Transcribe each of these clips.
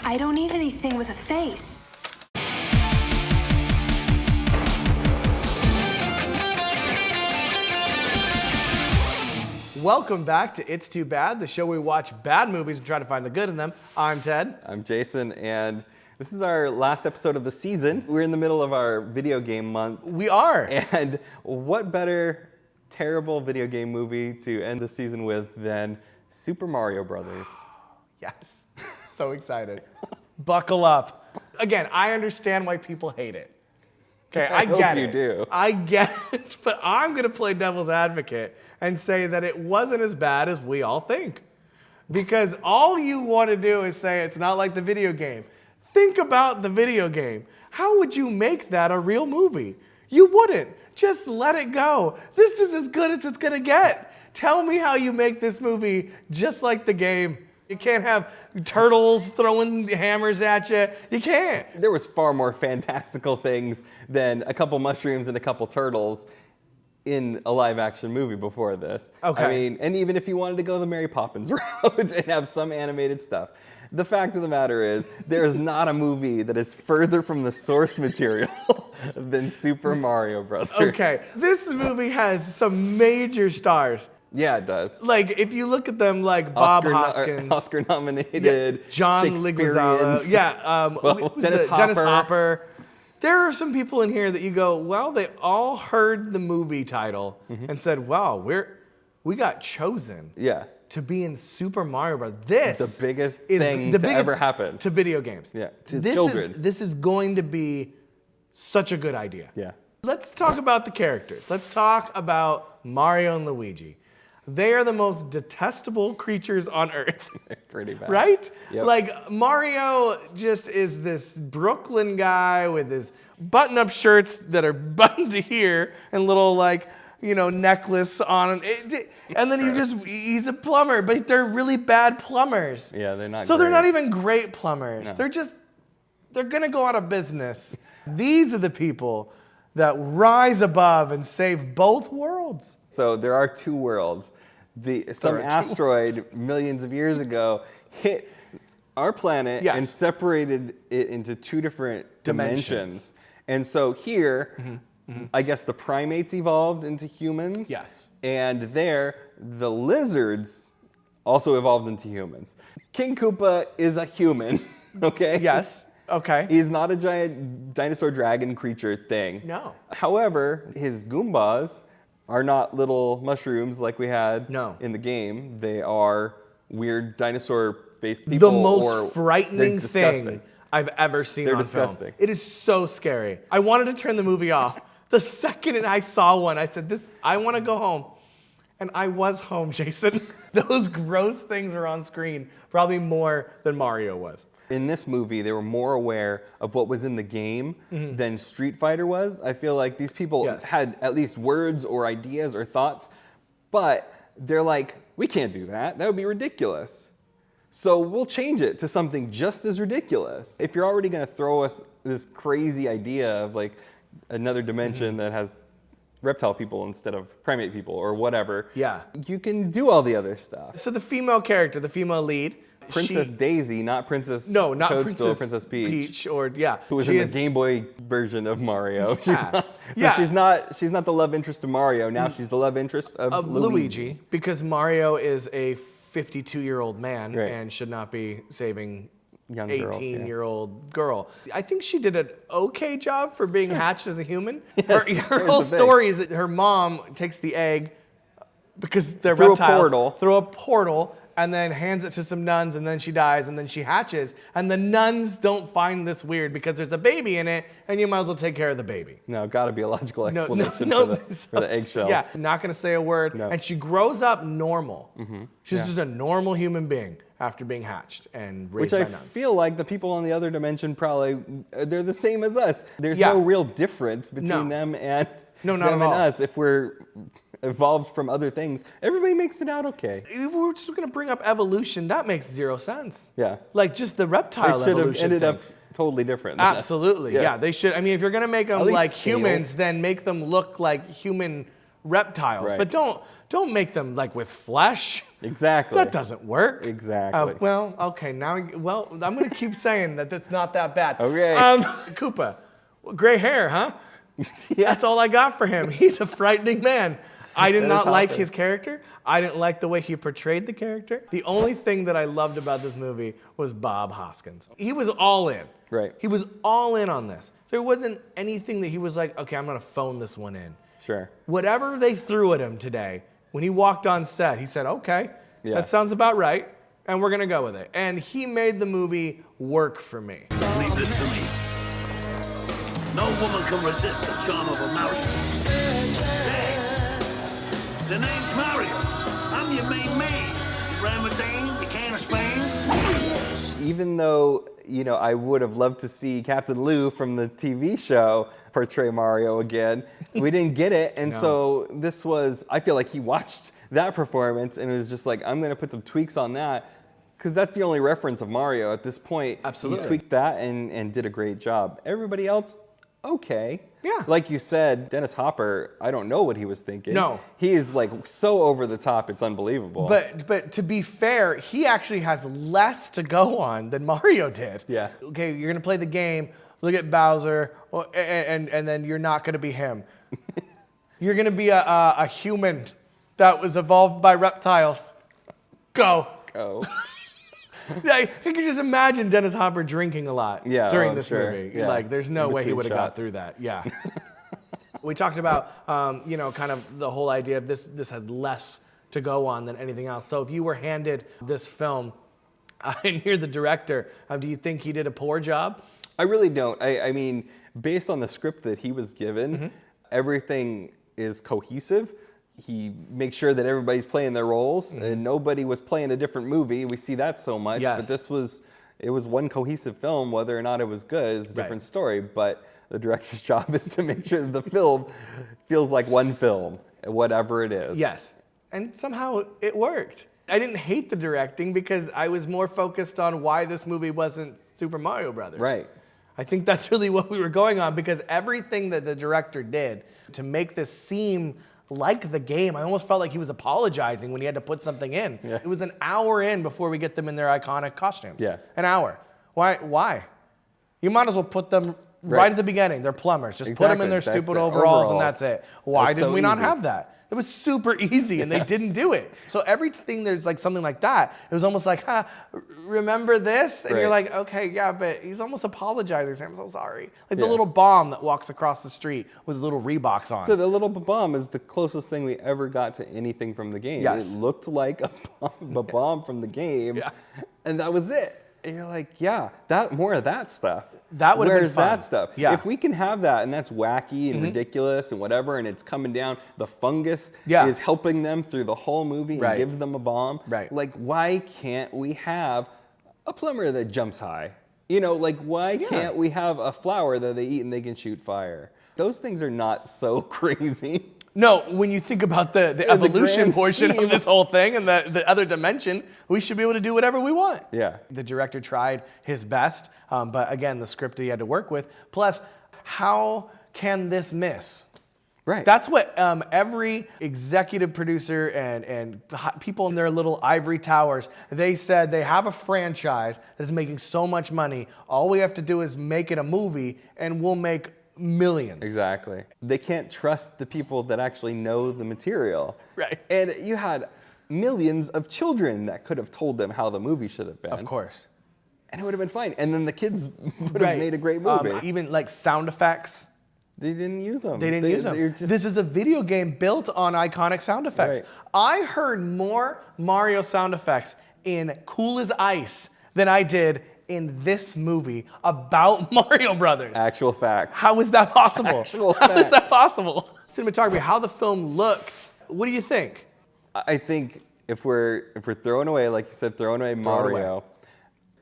I don't need anything with a face. Welcome back to It's Too Bad, the show where we watch bad movies and try to find the good in them. I'm Ted. I'm Jason, and this is our last episode of the season. We're in the middle of our video game month. We are. And what better terrible video game movie to end the season with than Super Mario Brothers? Yes. So excited. Buckle up. Again, I understand why people hate it. Okay, I get it. You do. I get it, but I'm going to play devil's advocate and say that it wasn't as bad as we all think. Because all you want to do is say it's not like the video game. Think about the video game. How would you make that a real movie? You wouldn't. Just let it go. This is as good as it's going to get. Tell me how you make this movie just like the game. You can't have turtles throwing hammers at you. You can't. There was far more fantastical things than a couple mushrooms and a couple turtles in a live-action movie before this. Okay. I mean, and even if you wanted to go the Mary Poppins route and have some animated stuff, the fact of the matter is there is not a movie that is further from the source material than Super Mario Brothers. Okay, this movie has some major stars. Yeah, it does. Like, if you look at them, like Bob Hoskins, Oscar-nominated, John Leguizamo, Dennis Hopper. There are some people in here that you go, well, they all heard the movie title and said, wow, we got chosen to be in Super Mario Bros. This the biggest thing to ever happen to video games. Yeah, to children. This is going to be such a good idea. Yeah. Let's talk about the characters. Let's talk about Mario and Luigi. They are the most detestable creatures on Earth. Pretty bad. Right? Yep. Like, Mario just is this Brooklyn guy with his button-up shirts that are buttoned to here and little, like, necklace on. And then he's a plumber, but they're really bad plumbers. Yeah, they're not So great. they're not even great plumbers. No. They're going to go out of business. These are the people that rise above and save both worlds. So there are two worlds. Some asteroid millions of years ago hit our planet and separated it into two different dimensions. And so here, I guess the primates evolved into humans. Yes. And there, the lizards also evolved into humans. King Koopa is a human, okay? Yes. Okay. He's not a giant dinosaur dragon creature thing. No. However, his Goombas are not little mushrooms like we had in the game. They are weird dinosaur-faced people. The most frightening thing I've ever seen on disgusting. film. It is so scary. I wanted to turn the movie off. The second I saw one, I said, I want to go home. And I was home, Jason. Those gross things are on screen, probably more than Mario was. In this movie, they were more aware of what was in the game than Street Fighter was. I feel like these people had at least words or ideas or thoughts, but they're like, we can't do that. That would be ridiculous. So we'll change it to something just as ridiculous. If you're already going to throw us this crazy idea of like another dimension that has reptile people instead of primate people or whatever, you can do all the other stuff. So the female character, the female lead, Princess Daisy, not Princess not Toadstool, Princess Peach. Who was in the Game Boy version of Mario. She's not the love interest of Mario. Now she's the love interest of Luigi. Because Mario is a 52-year-old man and should not be saving young 18-year-old girl. I think she did an okay job for being hatched as a human. Her whole story is that her mom takes the egg because they're reptiles through a portal and then hands it to some nuns, and then she dies, and then she hatches. And the nuns don't find this weird because there's a baby in it, and you might as well take care of the baby. No, gotta be a logical explanation for the eggshells. Yeah, not gonna say a word. No. And she grows up normal. She's just a normal human being after being hatched and raised by nuns. Which I feel like the people on the other dimension probably, they're the same as us. There's no real difference between them and us. If we're evolved from other things, everybody makes it out okay. If we're just going to bring up evolution, that makes zero sense. Yeah. Like just the reptile evolution. They should have ended up totally different. Absolutely. Yeah, they should. I mean, if you're going to make them like humans, then make them look like human reptiles, Right. but don't make them like with flesh. Exactly. That doesn't work. Exactly. Well, okay, I'm going to keep saying that it's not that bad. Okay. Koopa, gray hair, huh? That's all I got for him. He's a frightening man. I did not like his character. I didn't like the way he portrayed the character. The only thing that I loved about this movie was Bob Hoskins. He was all in. Right. He was all in on this. There wasn't anything that he was like, okay, I'm going to phone this one in. Sure. Whatever they threw at him today, when he walked on set, he said, okay, that sounds about right, and we're going to go with it. And he made the movie work for me. Leave this to me. No woman can resist the charm of a Mario. Hey, the name's Mario. I'm your main man. You Ramadan, you can of Spain. Even though, you know, I would have loved to see Captain Lou from the TV show portray Mario again, we didn't get it. And so this was, I feel like he watched that performance and it was just like, I'm going to put some tweaks on that. Because that's the only reference of Mario at this point. Absolutely. He tweaked that and did a great job. Everybody else, okay. Yeah. Like you said, Dennis Hopper, I don't know what he was thinking. No. He is like so over the top, it's unbelievable. But to be fair, he actually has less to go on than Mario did. Yeah. Okay, you're gonna play the game, look at Bowser, and then you're not gonna be him. You're gonna be a human that was evolved by reptiles. Go. Go. I can just imagine Dennis Hopper drinking a lot during this sure. movie. Yeah. Like, there's no In way he between would have got shots. through that. Yeah. We talked about, you know, kind of the whole idea of this had less to go on than anything else. So if you were handed this film and you're the director, do you think he did a poor job? I really don't. I mean, based on the script that he was given, everything is cohesive. He makes sure that everybody's playing their roles and nobody was playing a different movie. We see that so much, but it was one cohesive film. Whether or not it was good is a different story, but the director's job is to make sure that the film feels like one film, whatever it is. Yes. And somehow it worked. I didn't hate the directing because I was more focused on why this movie wasn't Super Mario Brothers. Right. I think that's really what we were going on because everything that the director did to make this seem like the game, I almost felt like he was apologizing when he had to put something in. Yeah. It was an hour in before we get them in their iconic costumes. Yeah. An hour. Why? You might as well put them right at the beginning. They're plumbers. Just put them in their stupid overalls and that's it. Why did we not have that? It was super easy and they didn't do it. So everything there's like something like that, it was almost like, remember this? And you're like, okay, yeah, but he's almost apologizing saying, I'm so sorry. Like the little bomb that walks across the street with little Reeboks on. So the little bomb is the closest thing we ever got to anything from the game. Yes. It looked like a bomb from the game, and that was it. And you're like, yeah, more of that stuff. That would have been Where's fun. that stuff? Yeah. If we can have that, and that's wacky and ridiculous and whatever, and it's coming down, the fungus Yeah. is helping them through the whole movie and gives them a bomb. Right. Like, why can't we have a plumber that jumps high? You know, like, why can't we have a flower that they eat and they can shoot fire? Those things are not so crazy. No, when you think about the evolution grand portion scheme. of this whole thing and the other dimension, we should be able to do whatever we want. Yeah. The director tried his best, but again, the script he had to work with. Plus, how can this miss? Right. That's what every executive producer and people in their little ivory towers, they said they have a franchise that's making so much money. All we have to do is make it a movie and we'll make millions. Exactly. They can't trust the people that actually know the material. Right. And you had millions of children that could have told them how the movie should have been. Of course. And it would have been fine. And then the kids would have made a great movie. Even like sound effects. They didn't use them. They didn't use them. This is a video game built on iconic sound effects. Right. I heard more Mario sound effects in Cool as Ice than I did in this movie about Mario Brothers. Actual fact. How is that possible? Actual How is fact. that possible? Cinematography, how the film looked. What do you think? I think if we're throwing away, like you said, throwing away Mario,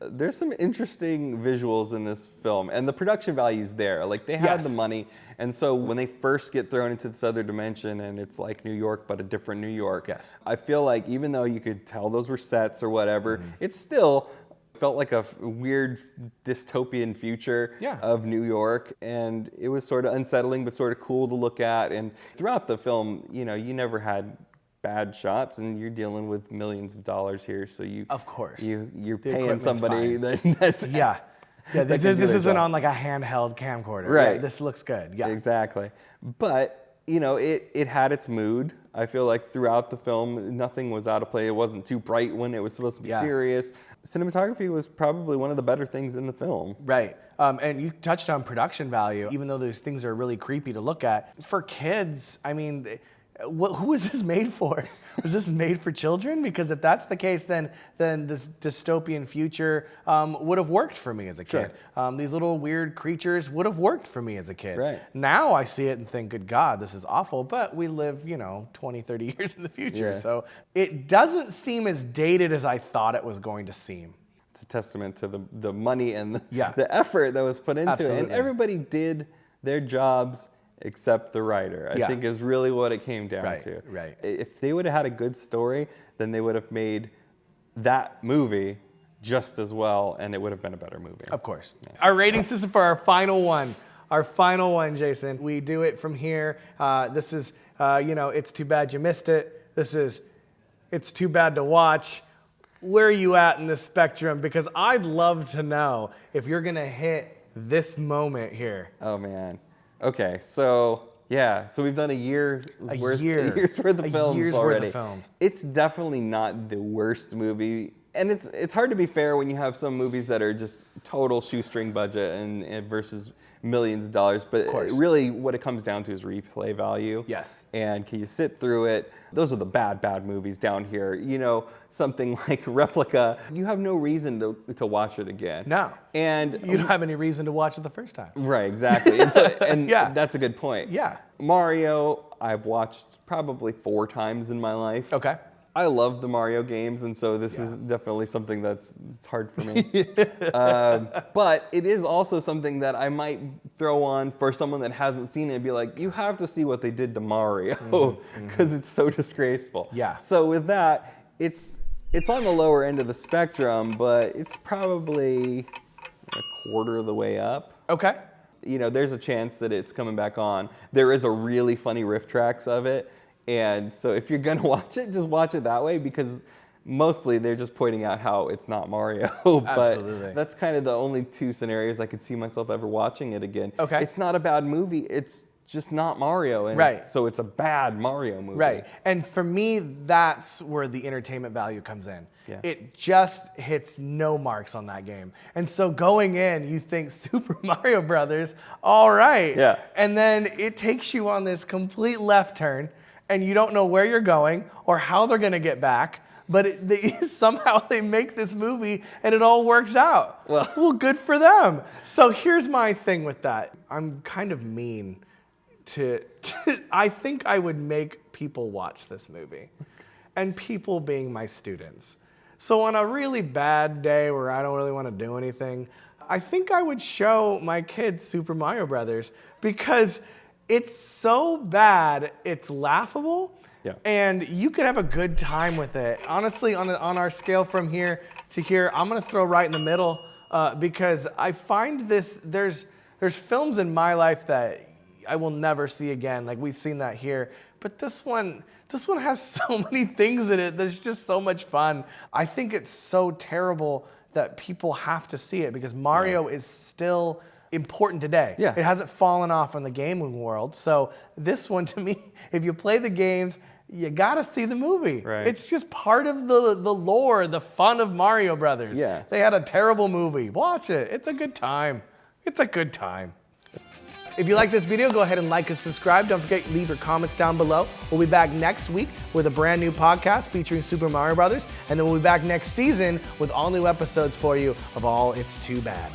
there's some interesting visuals in this film, and the production value's there. Like they had the money, and so when they first get thrown into this other dimension, and it's like New York, but a different New York. Yes. I feel like even though you could tell those were sets or whatever, it's still felt like a weird dystopian future of New York, and it was sort of unsettling but sort of cool to look at. And throughout the film, you never had bad shots, and you're dealing with millions of dollars here, so of course you're paying somebody that's this isn't on like a handheld camcorder. Right. Yeah, this looks good. Yeah, exactly. But it had its mood. I feel like throughout the film, nothing was out of play. It wasn't too bright when it was supposed to be serious. Cinematography was probably one of the better things in the film. Right. And you touched on production value, even though those things are really creepy to look at. For kids, I mean, who was this made for? Was this made for children? Because if that's the case, then this dystopian future would have worked for me as a kid. Sure. These little weird creatures would have worked for me as a kid. Right. Now I see it and think, good God, this is awful. But we live, 20, 30 years in the future. Yeah. So it doesn't seem as dated as I thought it was going to seem. It's a testament to the money and Yeah. the effort that was put into Absolutely. it. And everybody did their jobs except the writer, I think is really what it came down to. Right. If they would have had a good story, then they would have made that movie just as well, and it would have been a better movie. Of course. Yeah. Our rating system for our final one. Our final one, Jason. We do it from here. This is, it's too bad you missed it. This is, it's too bad to watch. Where are you at in this spectrum? Because I'd love to know if you're going to hit this moment here. Oh, man. Okay, so we've done a year's worth of films already. It's definitely not the worst movie, and it's hard to be fair when you have some movies that are just total shoestring budget and versus millions of dollars. But really, what it comes down to is replay value. Yes. And can you sit through it? Those are the bad movies down here. Something like Replica, you have no reason to watch it again. No. And you don't have any reason to watch it the first time. Right, exactly. And that's a good point. Yeah. Mario, I've watched probably 4 times in my life. Okay. I love the Mario games, and so this is definitely something that's hard for me. But it is also something that I might throw on for someone that hasn't seen it and be like, you have to see what they did to Mario, because it's so disgraceful. Yeah. So with that, it's on the lower end of the spectrum, but it's probably a quarter of the way up. Okay. There's a chance that it's coming back on. There is a really funny riff tracks of it. And so if you're going to watch it, just watch it that way, because mostly they're just pointing out how it's not Mario. But that's kind of the only 2 scenarios I could see myself ever watching it again. Okay. It's not a bad movie. It's just not Mario. And so it's a bad Mario movie. Right. And for me, that's where the entertainment value comes in. Yeah. It just hits no marks on that game. And so going in, you think Super Mario Brothers, all right. Yeah. And then it takes you on this complete left turn, and you don't know where you're going or how they're going to get back. But somehow they make this movie and it all works out. Well, good for them. So here's my thing with that. I'm kind of mean I think I would make people watch this movie, and people being my students. So on a really bad day where I don't really want to do anything, I think I would show my kids Super Mario Brothers, because it's so bad, it's laughable, and you could have a good time with it. Honestly, on our scale from here to here, I'm going to throw right in the middle, because I find there's films in my life that I will never see again. Like, we've seen that here. But this one has so many things in it that's just so much fun. I think it's so terrible that people have to see it, because Mario is still important today. Yeah. It hasn't fallen off in the gaming world. So this one, to me, if you play the games, you gotta see the movie. Right. It's just part of the lore, the fun of Mario Brothers. Yeah. They had a terrible movie. Watch it. It's a good time. It's a good time. If you like this video, go ahead and like and subscribe. Don't forget to leave your comments down below. We'll be back next week with a brand new podcast featuring Super Mario Brothers. And then we'll be back next season with all new episodes for you of All It's Too Bad.